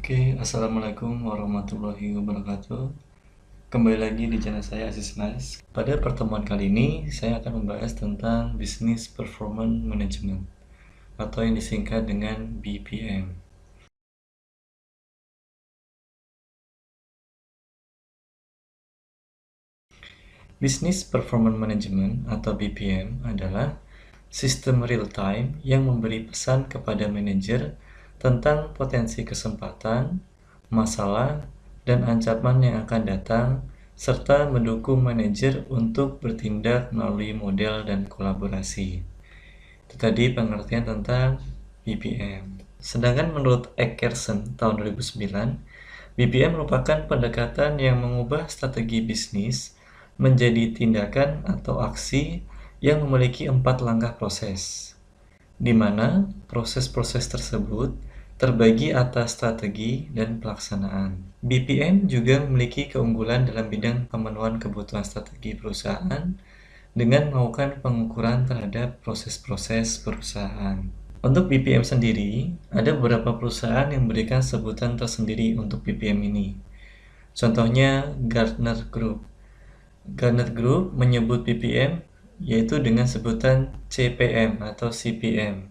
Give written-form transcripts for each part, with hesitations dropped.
Oke, Assalamualaikum warahmatullahi wabarakatuh. Kembali lagi di channel saya Aziz Nas. Pada pertemuan kali ini, saya akan membahas tentang Business Performance Management atau yang disingkat dengan BPM. Business Performance Management atau BPM adalah sistem real-time yang memberi pesan kepada manajer tentang potensi kesempatan, masalah, dan ancaman yang akan datang, serta mendukung manajer untuk bertindak melalui model dan kolaborasi. Itu tadi pengertian tentang BPM. Sedangkan menurut Eckerson tahun 2009, BPM merupakan pendekatan yang mengubah strategi bisnis menjadi tindakan atau aksi yang memiliki 4 langkah proses, di mana proses-proses tersebut terbagi atas strategi dan pelaksanaan. BPM juga memiliki keunggulan dalam bidang pemenuhan kebutuhan strategi perusahaan dengan melakukan pengukuran terhadap proses-proses perusahaan. Untuk BPM sendiri, ada beberapa perusahaan yang memberikan sebutan tersendiri untuk BPM ini. Contohnya Gartner Group. Gartner Group menyebut BPM yaitu dengan sebutan CPM atau CPM,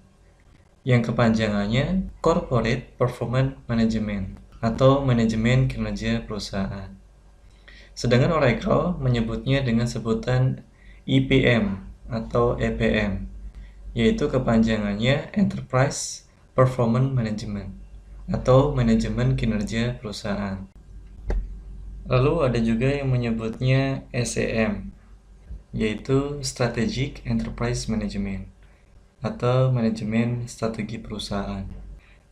yang kepanjangannya Corporate Performance Management atau manajemen kinerja perusahaan. Sedangkan Oracle menyebutnya dengan sebutan EPM atau EPM, yaitu kepanjangannya Enterprise Performance Management atau manajemen kinerja perusahaan. Lalu ada juga yang menyebutnya SEM, yaitu Strategic Enterprise Management atau manajemen strategi perusahaan,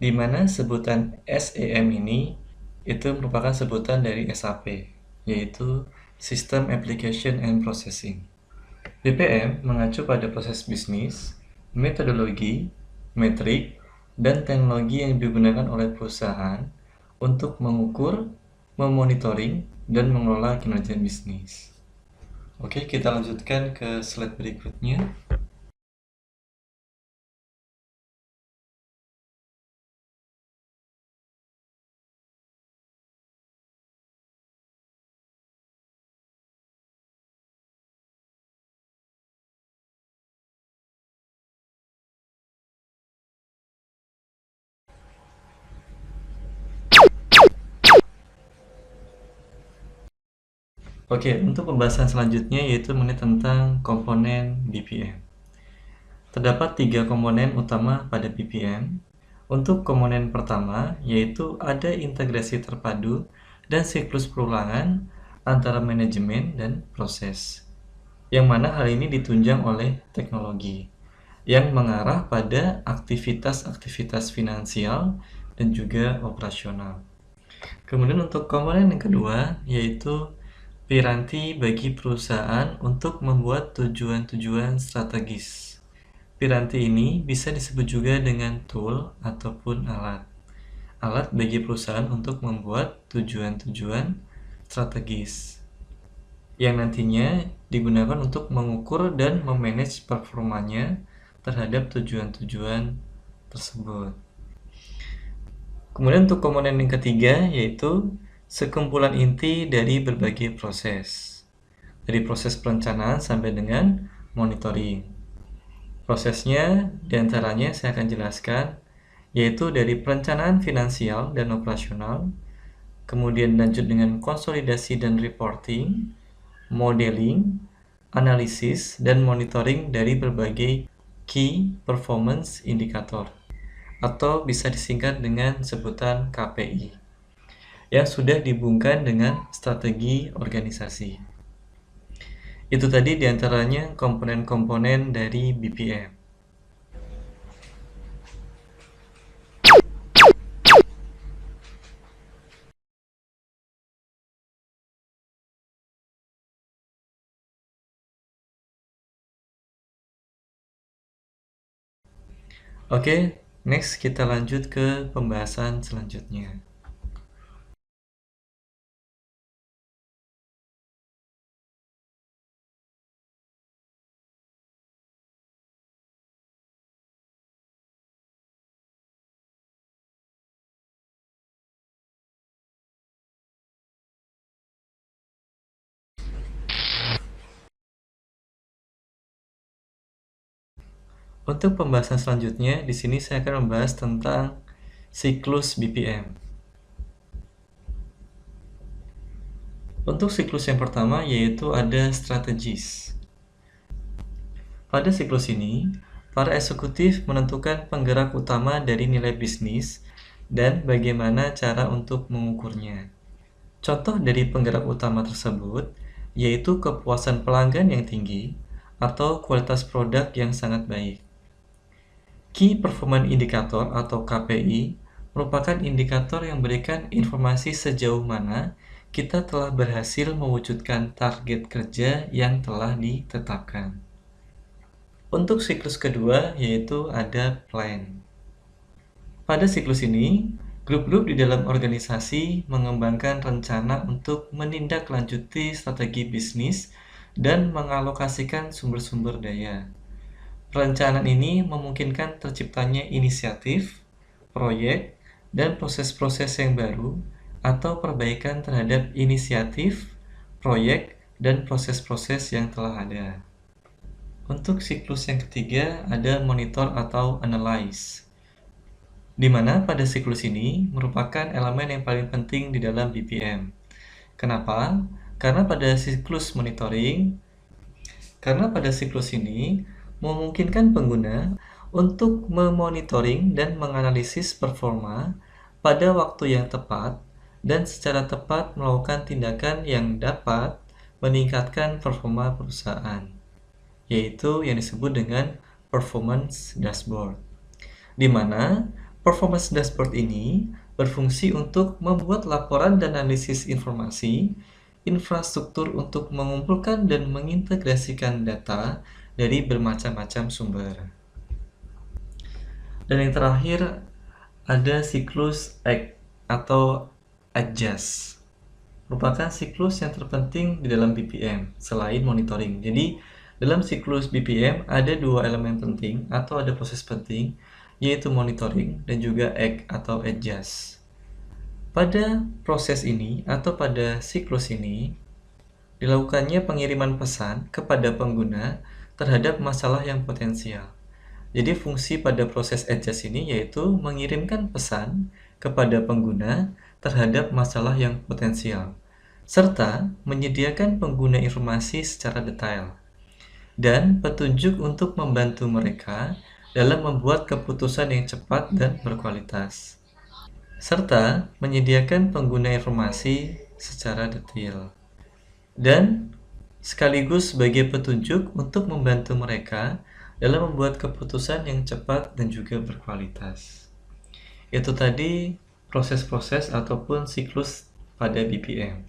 di mana sebutan SEM ini itu merupakan sebutan dari SAP, yaitu System Application and Processing. BPM mengacu pada proses bisnis, metodologi, metrik, dan teknologi yang digunakan oleh perusahaan untuk mengukur, memonitoring, dan mengelola kinerja bisnis. Oke, kita lanjutkan ke slide berikutnya. Oke, untuk pembahasan selanjutnya yaitu mengenai tentang komponen BPM. Terdapat 3 komponen utama pada BPM. Untuk komponen pertama, yaitu ada integrasi terpadu dan siklus perulangan antara manajemen dan proses, yang mana hal ini ditunjang oleh teknologi, yang mengarah pada aktivitas-aktivitas finansial dan juga operasional. Kemudian untuk komponen yang kedua, yaitu piranti bagi perusahaan untuk membuat tujuan-tujuan strategis. Piranti ini bisa disebut juga dengan tool ataupun alat. Alat bagi perusahaan untuk membuat tujuan-tujuan strategis, yang nantinya digunakan untuk mengukur dan memanage performanya terhadap tujuan-tujuan tersebut. Kemudian untuk komponen yang ketiga yaitu sekumpulan inti dari berbagai proses, dari proses perencanaan sampai dengan monitoring. Prosesnya diantaranya saya akan jelaskan, yaitu dari perencanaan finansial dan operasional, kemudian lanjut dengan konsolidasi dan reporting, modeling, analisis, dan monitoring dari berbagai key performance indicator atau bisa disingkat dengan sebutan KPI, yang sudah dihubungkan dengan strategi organisasi. Itu tadi diantaranya komponen-komponen dari BPM. Oke, next kita lanjut ke pembahasan selanjutnya. Untuk pembahasan selanjutnya, di sini saya akan membahas tentang siklus BPM. Untuk siklus yang pertama yaitu ada strategis. Pada siklus ini, para eksekutif menentukan penggerak utama dari nilai bisnis dan bagaimana cara untuk mengukurnya. Contoh dari penggerak utama tersebut yaitu kepuasan pelanggan yang tinggi atau kualitas produk yang sangat baik. Key Performance Indicator atau KPI merupakan indikator yang memberikan informasi sejauh mana kita telah berhasil mewujudkan target kerja yang telah ditetapkan. Untuk siklus kedua yaitu ada plan. Pada siklus ini, grup-grup di dalam organisasi mengembangkan rencana untuk menindaklanjuti strategi bisnis dan mengalokasikan sumber-sumber daya. Perencanaan ini memungkinkan terciptanya inisiatif, proyek, dan proses-proses yang baru atau perbaikan terhadap inisiatif, proyek, dan proses-proses yang telah ada. Untuk siklus yang ketiga ada monitor atau analyze, di mana pada siklus ini merupakan elemen yang paling penting di dalam BPM. Kenapa? Karena pada siklus ini memungkinkan pengguna untuk memonitoring dan menganalisis performa pada waktu yang tepat dan secara tepat melakukan tindakan yang dapat meningkatkan performa perusahaan, yaitu yang disebut dengan performance dashboard. Di mana performance dashboard ini berfungsi untuk membuat laporan dan analisis informasi, infrastruktur untuk mengumpulkan dan mengintegrasikan data dari bermacam-macam sumber. Dan yang terakhir ada siklus act atau adjust, merupakan siklus yang terpenting di dalam BPM selain monitoring. Jadi dalam siklus BPM ada dua elemen penting atau ada proses penting, yaitu monitoring dan juga act atau adjust. Pada proses ini atau pada siklus ini dilakukannya pengiriman pesan kepada pengguna terhadap masalah yang potensial. Jadi fungsi pada proses adjust ini yaitu mengirimkan pesan kepada pengguna terhadap masalah yang potensial, serta menyediakan pengguna informasi secara detail, dan petunjuk untuk membantu mereka dalam membuat keputusan yang cepat dan berkualitas, serta menyediakan pengguna informasi secara detail, dan sekaligus sebagai petunjuk untuk membantu mereka dalam membuat keputusan yang cepat dan juga berkualitas. Itu tadi proses-proses ataupun siklus pada BPM.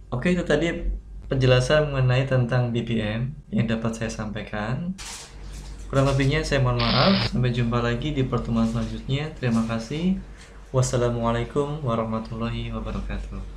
Oke, itu tadi penjelasan mengenai tentang BPM yang dapat saya sampaikan. Kurang lebihnya saya mohon maaf. Sampai jumpa lagi di pertemuan selanjutnya. Terima kasih. Wassalamualaikum warahmatullahi wabarakatuh.